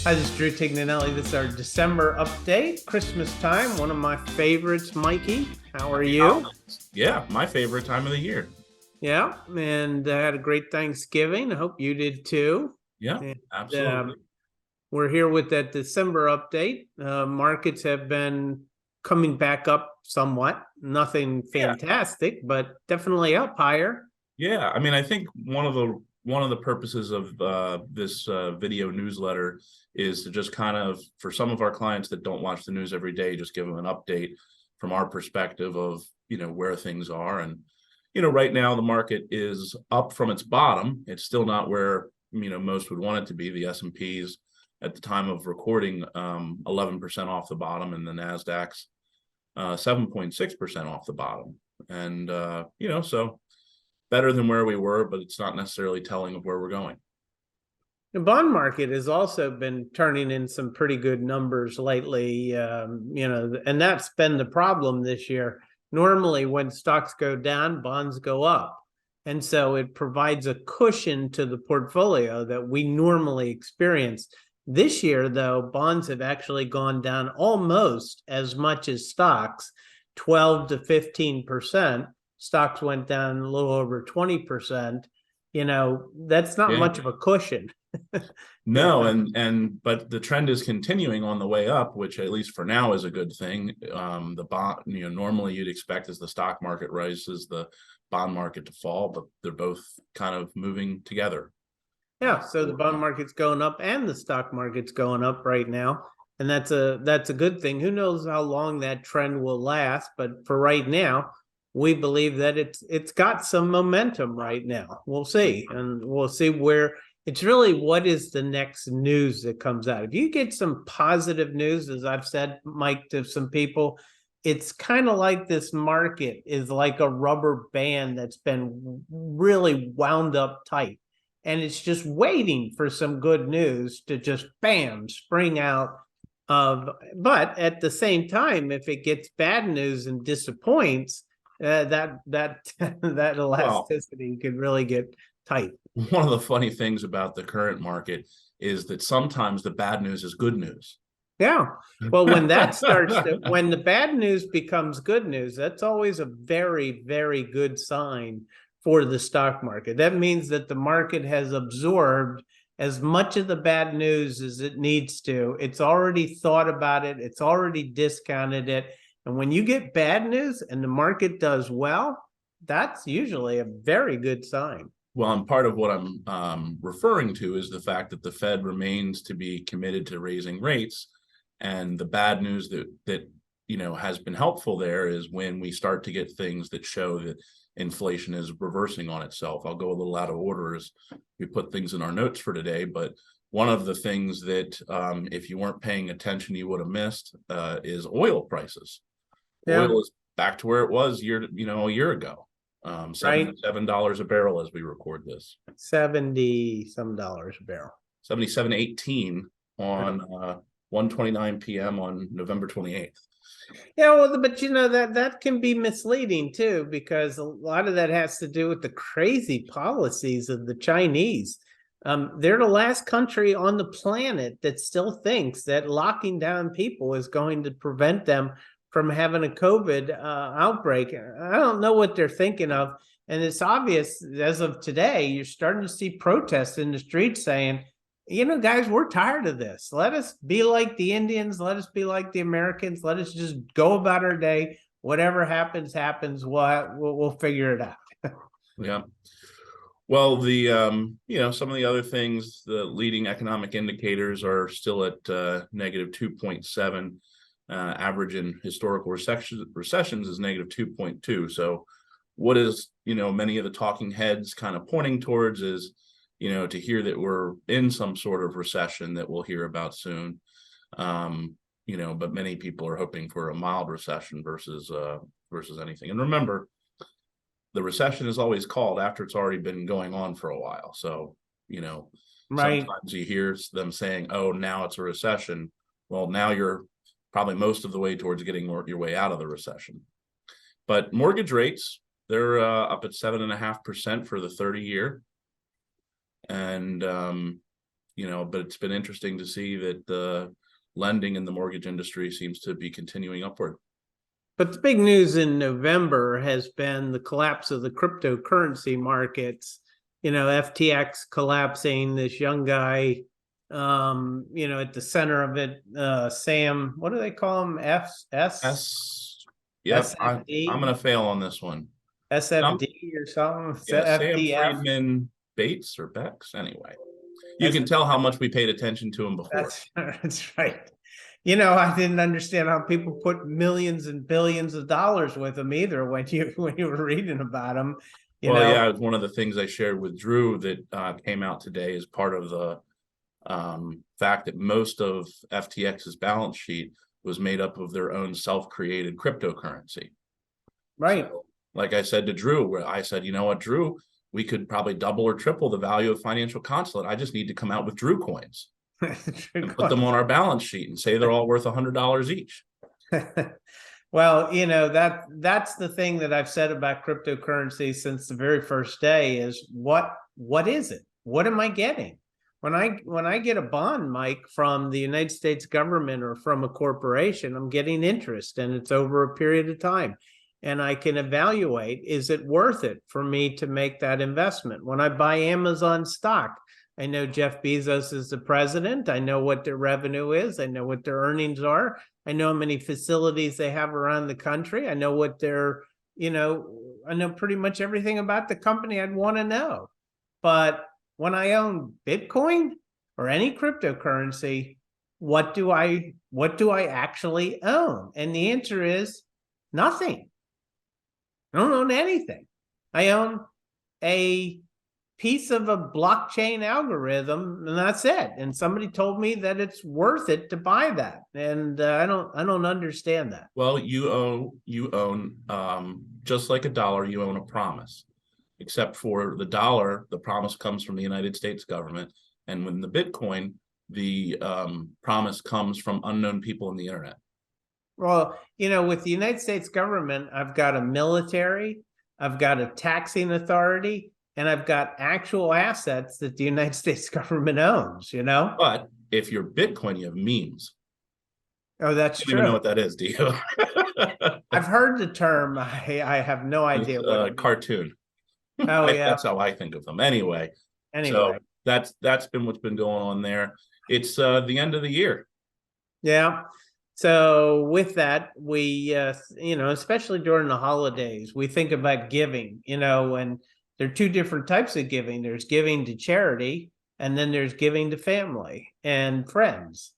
Hi, this is Drew Tignanelli. This is our December update, Christmas time. One of my favorites, Mikey. How are Happy you? holidays. Yeah, my favorite time of the year. Yeah, and I had a great Thanksgiving. I hope you did too. Yeah, And absolutely. we're here with that December update. Markets have been coming back up somewhat. Nothing Yeah, fantastic, but definitely up higher. yeah. I mean, I think one of the purposes of this video newsletter is to just kind of, for some of our clients that don't watch the news every day, just give them an update from our perspective of where things are. And right now the market is up from its bottom. It's still not where most would want it to be. The S&P's at the time of recording 11% off the bottom, and the Nasdaq's 7.6% off the bottom. And so better than where we were, but it's not necessarily telling of where we're going. The bond market has also been turning in some pretty good numbers lately, and that's been the problem this year. Normally, when stocks go down, bonds go up. And so it provides a cushion to the portfolio that we normally experience. This year, though, bonds have actually gone down almost as much as stocks, 12 to 15%. Stocks went down a little over 20%. That's not Yeah. much of a cushion. No, but the trend is continuing on the way up, which at least for now is a good thing. The bond, normally you'd expect as the stock market rises, the bond market to fall, but they're both kind of moving together. Yeah, so the bond market's going up and the stock market's going up right now, and that's a good thing. Who knows how long that trend will last, but for right now, we believe that it's got some momentum right now. We'll see, and we'll see where it's really what is the next news that comes out. If you get some positive news, as I've said, Mike, to some people, it's kind of like this market is like a rubber band that's been really wound up tight, and it's just waiting for some good news to just bam spring out of. But at the same time, if it gets bad news and disappoints, that that Well, elasticity could really get tight. one of the funny things about the current market is that sometimes the bad news is good news. Yeah. Well, when the bad news becomes good news, that's always a very, very good sign for the stock market. That means that the market has absorbed as much of the bad news as it needs to. It's already thought about it, it's already discounted it. And when you get bad news and the market does well, that's usually a very good sign. Well, and part of what I'm referring to is the fact that the Fed remains to be committed to raising rates, and the bad news that has been helpful there is when we start to get things that show that inflation is reversing on itself. I'll go a little out of order as we put things in our notes for today, but one of the things that if you weren't paying attention, you would have missed is oil prices. Yeah. Oil is back to where it was a year ago. Right. $77 a barrel as we record this. 70 some dollars a barrel. 77.18 on 1:29 p.m. on November 28th. Yeah, well, but that can be misleading too, because a lot of that has to do with the crazy policies of the Chinese. They're the last country on the planet that still thinks that locking down people is going to prevent them from having a COVID outbreak. I don't know what they're thinking of. And it's obvious as of today, you're starting to see protests in the streets saying, guys, we're tired of this. Let us be like the Indians. Let us be like the Americans. Let us just go about our day. Whatever happens, happens. We'll figure it out. Yeah. Well, some of the other things, the leading economic indicators are still at negative 2.7. Average in historical recessions is negative 2.2. So what is, many of the talking heads kind of pointing towards is, to hear that we're in some sort of recession that we'll hear about soon. But many people are hoping for a mild recession versus anything. And remember, the recession is always called after it's already been going on for a while. So, Right. sometimes you hear them saying, oh, now it's a recession. Well, now you're probably most of the way towards getting your way out of the recession. But mortgage rates, they're up at 7.5% for the 30-year. And, but it's been interesting to see that the lending in the mortgage industry seems to be continuing upward. But the big news in November has been the collapse of the cryptocurrency markets. FTX collapsing, this young guy, at the center of it, Sam, what do they call him? Yep, I'm SFD? gonna fail on this one. SFD or something? Yeah, Sam FDF? Friedman Bates or Bex. Anyway, you can tell how much we paid attention to him before. That's right. I didn't understand how people put millions and billions of dollars with them either when you were reading about them. Yeah, it's one of the things I shared with Drew that came out today as part of the fact that most of FTX's balance sheet was made up of their own self-created cryptocurrency. Right. So, like I said to Drew, where I said, you know what, Drew, we could probably double or triple the value of Financial Consulate. I just need to come out with Drew coins and put them on our balance sheet and say they're all worth $100 each. Well, that's the thing that I've said about cryptocurrency since the very first day is what is it? What am I getting? When I get a bond, Mike, from the United States government or from a corporation, I'm getting interest, and it's over a period of time. And I can evaluate, is it worth it for me to make that investment? When I buy Amazon stock, I know Jeff Bezos is the president. I know what their revenue is. I know what their earnings are. I know how many facilities they have around the country. I know what their, I know pretty much everything about the company I'd want to know. But when I own Bitcoin or any cryptocurrency, what do I actually own? And the answer is nothing. I don't own anything. I own a piece of a blockchain algorithm, and that's it. And somebody told me that it's worth it to buy that, and I don't understand that. Well, you own just like a dollar, you own a promise. Except for the dollar, the promise comes from the United States government, and when the Bitcoin, the promise comes from unknown people on the internet. Well, with the United States government, I've got a military, I've got a taxing authority, and I've got actual assets that the United States government owns, But if you're Bitcoin, you have memes. Oh, that's You true. don't even know what that is, do you? I've heard the term. I have no idea what a cartoon. Oh, yeah. That's how I think of them. Anyway. So that's been what's been going on there. It's the end of the year. Yeah. So with that, we, especially during the holidays, we think about giving, and there are two different types of giving. There's giving to charity, and then there's giving to family and friends.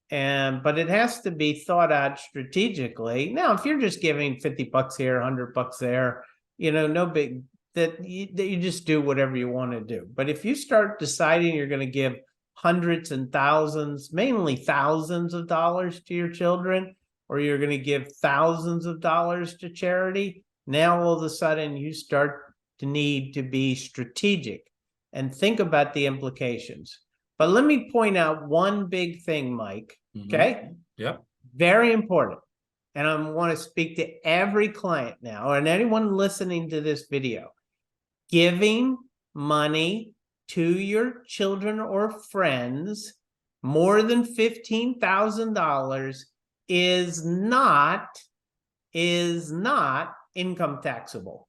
But it has to be thought out strategically. Now, if you're just giving $50 here, $100 there, no big, that you just do whatever you want to do. But if you start deciding you're going to give hundreds and thousands, mainly thousands of dollars to your children, or you're going to give thousands of dollars to charity, now all of a sudden you start to need to be strategic and think about the implications. But let me point out one big thing, Mike, okay? Yep. Very important. And I want to speak to every client now, and anyone listening to this video. Giving money to your children or friends more than $15,000 is not income taxable.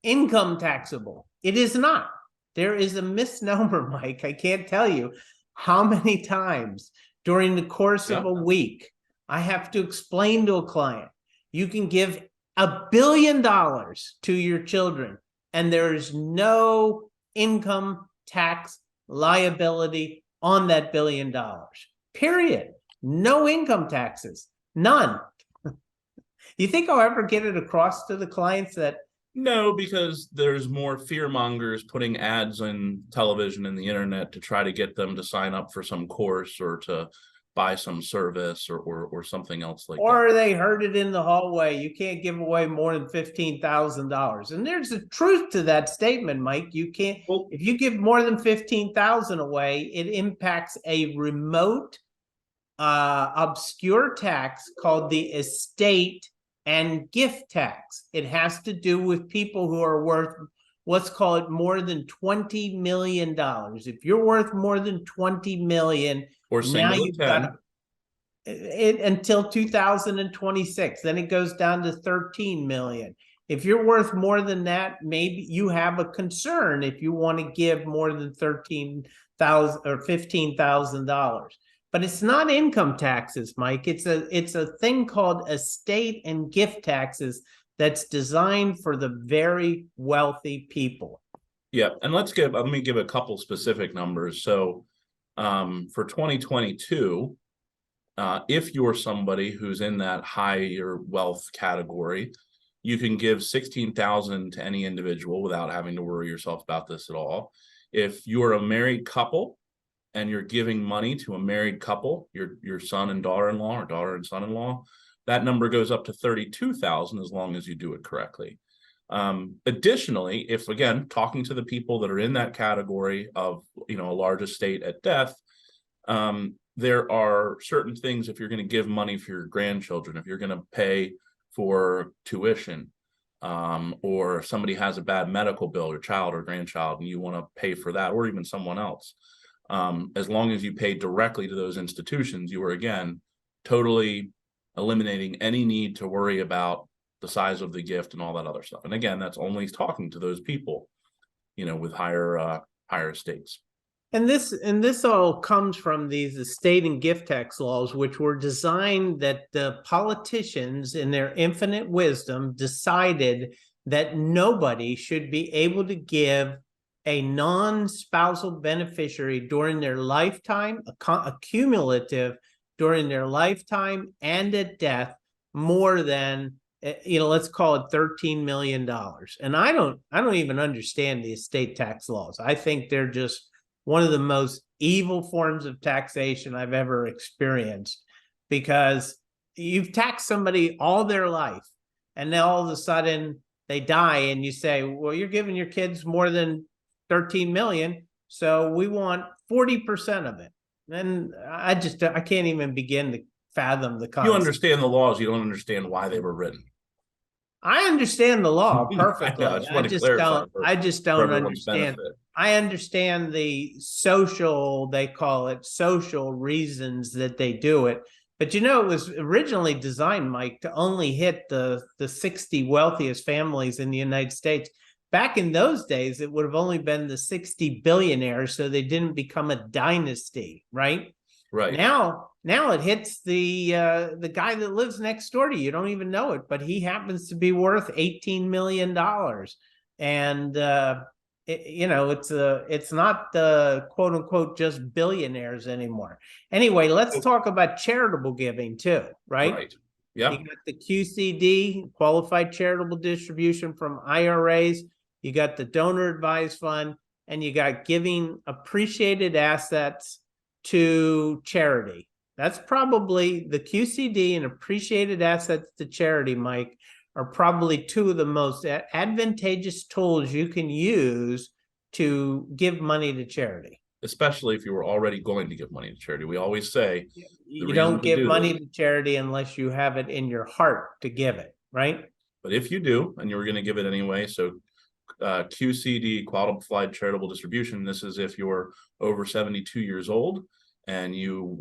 Income taxable. It is not. There is a misnomer, Mike. I can't tell you how many times during the course of a week I have to explain to a client, you can give $1 billion to your children, and there is no income tax liability on that $1 billion. Period. No income taxes. None. You think I'll ever get it across to the clients that? No, because there's more fear mongers putting ads on television and the internet to try to get them to sign up for some course or to buy some service or something else like that. Or they heard it in the hallway. You can't give away more than $15,000. And there's a truth to that statement, Mike. You can't, if you give more than $15,000 away, it impacts a remote, obscure tax called the estate and gift tax. It has to do with people who are worth let's call it more than $20 million. If you're worth more than 20 million, Or now single of you've got 10. it until 2026. Then it goes down to 13 million. If you're worth more than that, maybe you have a concern if you want to give more than 13,000 or $15,000. But it's not income taxes, Mike. It's a thing called estate and gift taxes that's designed for the very wealthy people. Yeah, and let me give a couple specific numbers. So for 2022, if you're somebody who's in that higher wealth category, you can give 16,000 to any individual without having to worry yourself about this at all. If you're a married couple and you're giving money to a married couple, your son and daughter-in-law or daughter and son-in-law, that number goes up to 32,000 as long as you do it correctly. Additionally, if again, talking to the people that are in that category of, a large estate at death, there are certain things, if you're going to give money for your grandchildren, if you're going to pay for tuition, or somebody has a bad medical bill, your child or grandchild, and you want to pay for that, or even someone else, as long as you pay directly to those institutions, you are again totally eliminating any need to worry about the size of the gift and all that other stuff. And again, that's only talking to those people, with higher estates. And this all comes from these estate and gift tax laws, which were designed that the politicians, in their infinite wisdom, decided that nobody should be able to give a non-spousal beneficiary during their lifetime, a cumulative during their lifetime and at death, more than, let's call it $13 million. And I don't even understand the estate tax laws. I think they're just one of the most evil forms of taxation I've ever experienced, because you've taxed somebody all their life and now all of a sudden they die and you say, well, you're giving your kids more than 13 million, so we want 40% of it. And I can't even begin to fathom the concept. You understand the laws, you don't understand why they were written. I understand the law perfectly. I just don't understand. I understand the social, they call it social reasons that they do it. But it was originally designed, Mike, to only hit the 60 wealthiest families in the United States. Back in those days, it would have only been the 60 billionaires, so they didn't become a dynasty, right? Right. Now it hits the guy that lives next door to you. You don't even know it, but he happens to be worth $18 million. And it's not the quote unquote just billionaires anymore. Anyway, let's talk about charitable giving too, right? Right. Yeah. You got the QCD, qualified charitable distribution from IRAs. You got the donor advised fund, and you got giving appreciated assets to charity. That's probably the QCD and appreciated assets to charity, Mike, are probably two of the most advantageous tools you can use to give money to charity. Especially if you were already going to give money to charity. We always say you don't give money to charity unless you have it in your heart to give it, right? But if you do, and you were going to give it anyway, so QCD, qualified charitable distribution, this is if you're over 72 years old and you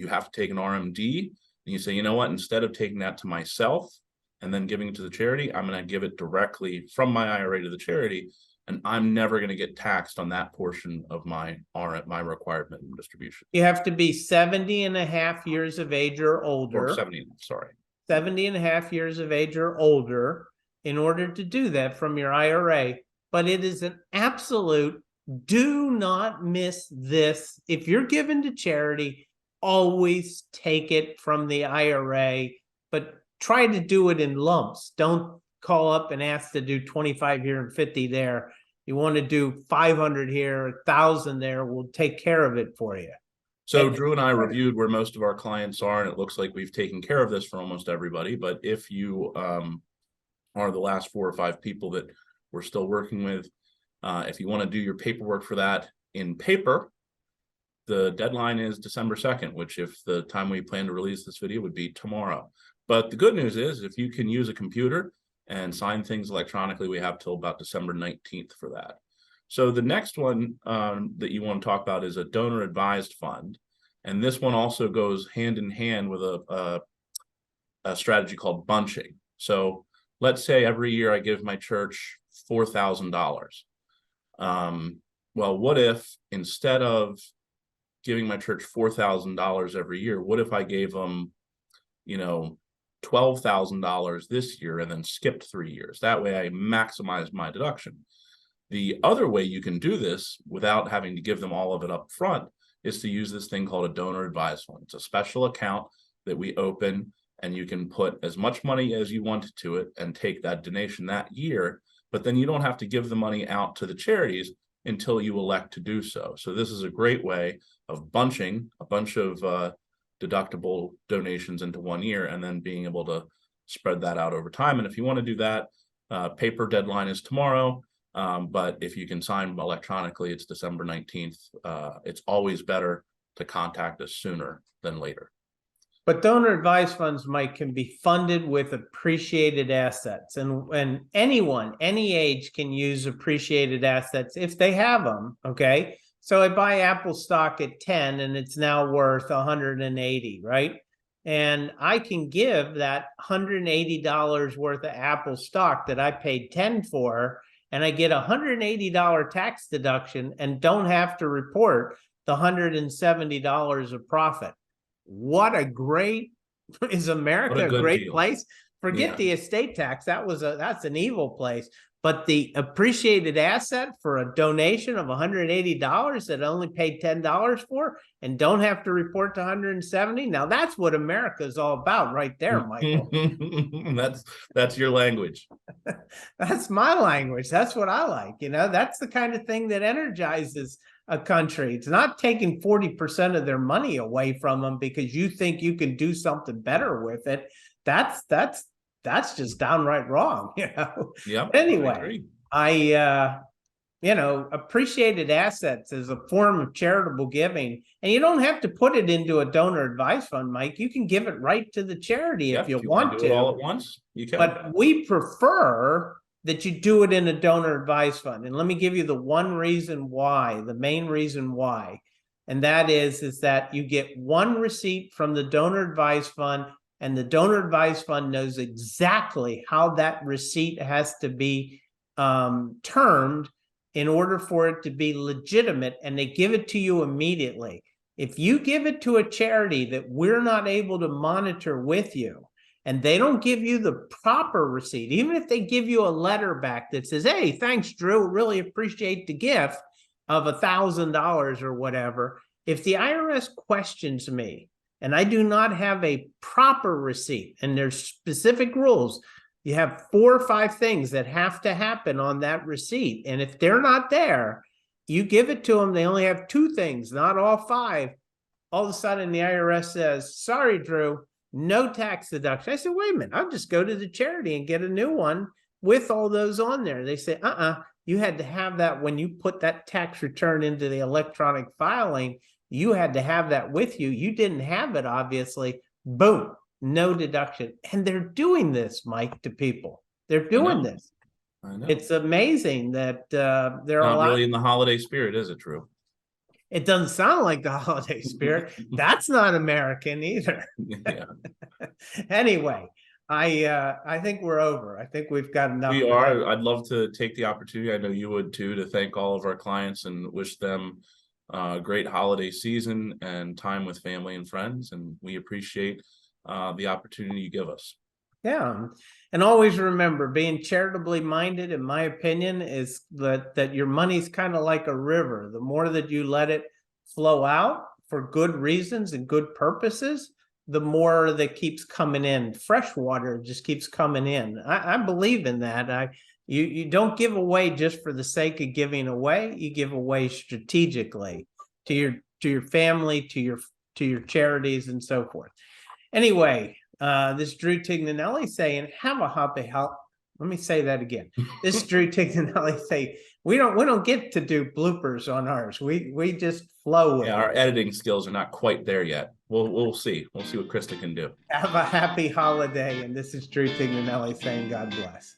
have to take an RMD, and you say, you know what, instead of taking that to myself and then giving it to the charity, I'm going to give it directly from my IRA to the charity, and I'm never going to get taxed on that portion of my required minimum distribution. You have to be 70 and a half years of age or older. Or 70, sorry. 70 and a half years of age or older in order to do that from your IRA. But it is an absolute, do not miss this. If you're given to charity, always take it from the IRA, but try to do it in lumps. Don't call up and ask to do 25 here and 50 there. You want to do 500 here, 1,000 there, we'll take care of it for you. So Drew and I reviewed where most of our clients are, and it looks like we've taken care of this for almost everybody. But if you are the last 4 or 5 people that we're still working with, if you want to do your paperwork for that in paper, the deadline is December 2nd, which if the time we plan to release this video would be tomorrow. But the good news is if you can use a computer and sign things electronically. We have till about December 19th for that. So the next one that you want to talk about is a donor advised fund. And this one also goes hand in hand with a strategy called bunching. So let's say every year I give my church $4,000. Well, what if instead of giving my church $4,000 every year, what if I gave them, $12,000 this year and then skipped 3 years? That way I maximize my deduction. The other way you can do this without having to give them all of it up front is to use this thing called a donor advised fund. It's a special account that we open, and you can put as much money as you want to it and take that donation that year, but then you don't have to give the money out to the charities until you elect to do so. So this is a great way of bunching a bunch of deductible donations into 1 year and then being able to spread that out over time. And if you want to do that, paper deadline is tomorrow. But if you can sign electronically, it's December 19th. It's always better to contact us sooner than later. But donor advised funds, Mike, can be funded with appreciated assets, and anyone, any age can use appreciated assets if they have them. Okay. So I buy Apple stock at 10 and it's now worth 180, right? And I can give that $180 worth of Apple stock that I paid 10 for, and I get a $180 tax deduction and don't have to report the $170 of profit. What a great, is America a great deal. Place? Forget the estate tax. That's an evil place. But the appreciated asset for a donation of $180 that only paid $10 for and don't have to report to 170. Now that's what America is all about right there, Michael. That's your language. That's my language. That's what I like. That's the kind of thing that energizes a country. It's not taking 40% of their money away from them because you think you can do something better with it. That's just downright wrong. Yep. Anyway, I appreciated assets as a form of charitable giving, and you don't have to put it into a donor advised fund, Mike. You can give it right to the charity if you want to. Do it all at once, you can. But we prefer that you do it in a donor advised fund. And let me give you the one reason why, the main reason why. And that is that you get one receipt from the donor advised fund, and the donor advised fund knows exactly how that receipt has to be termed in order for it to be legitimate, and they give it to you immediately. If you give it to a charity that we're not able to monitor with you, and they don't give you the proper receipt, even if they give you a letter back that says, hey, thanks, Drew, really appreciate the gift of $1,000 or whatever. If the IRS questions me and I do not have a proper receipt, and there's specific rules, you have 4 or 5 things that have to happen on that receipt. And if they're not there, you give it to them, they only have 2 things, not all 5. All of a sudden the IRS says, sorry, Drew, no tax deduction. I said, wait a minute, I'll just go to the charity and get a new one with all those on there. They say, you had to have that when you put that tax return into the electronic filing. You had to have that with you. You didn't have it, obviously. Boom, no deduction. And they're doing this, Mike, to people. They're doing this. I know. It's amazing that there are not really in the holiday spirit, is it, Drew? It doesn't sound like the holiday spirit. That's not American either. Yeah. Anyway, I think we're over. I think we've got enough. We are. I'd love to take the opportunity, I know you would too, to thank all of our clients and wish them a great holiday season and time with family and friends. And we appreciate the opportunity you give us. Yeah. And always remember, being charitably minded, in my opinion, is that your money's kind of like a river. The more that you let it flow out for good reasons and good purposes, the more that keeps coming in. Fresh water just keeps coming in. I believe in that. You don't give away just for the sake of giving away. You give away strategically to your family, to your charities, and so forth. Anyway, this Drew Tignanelli saying, have a happy holiday. Let me say that again. This Drew Tignanelli say, we don't get to do bloopers on ours. We just flow with it. Our editing skills are not quite there yet. we'll see. We'll see what Krista can do. Have a happy holiday. And this is Drew Tignanelli saying God bless.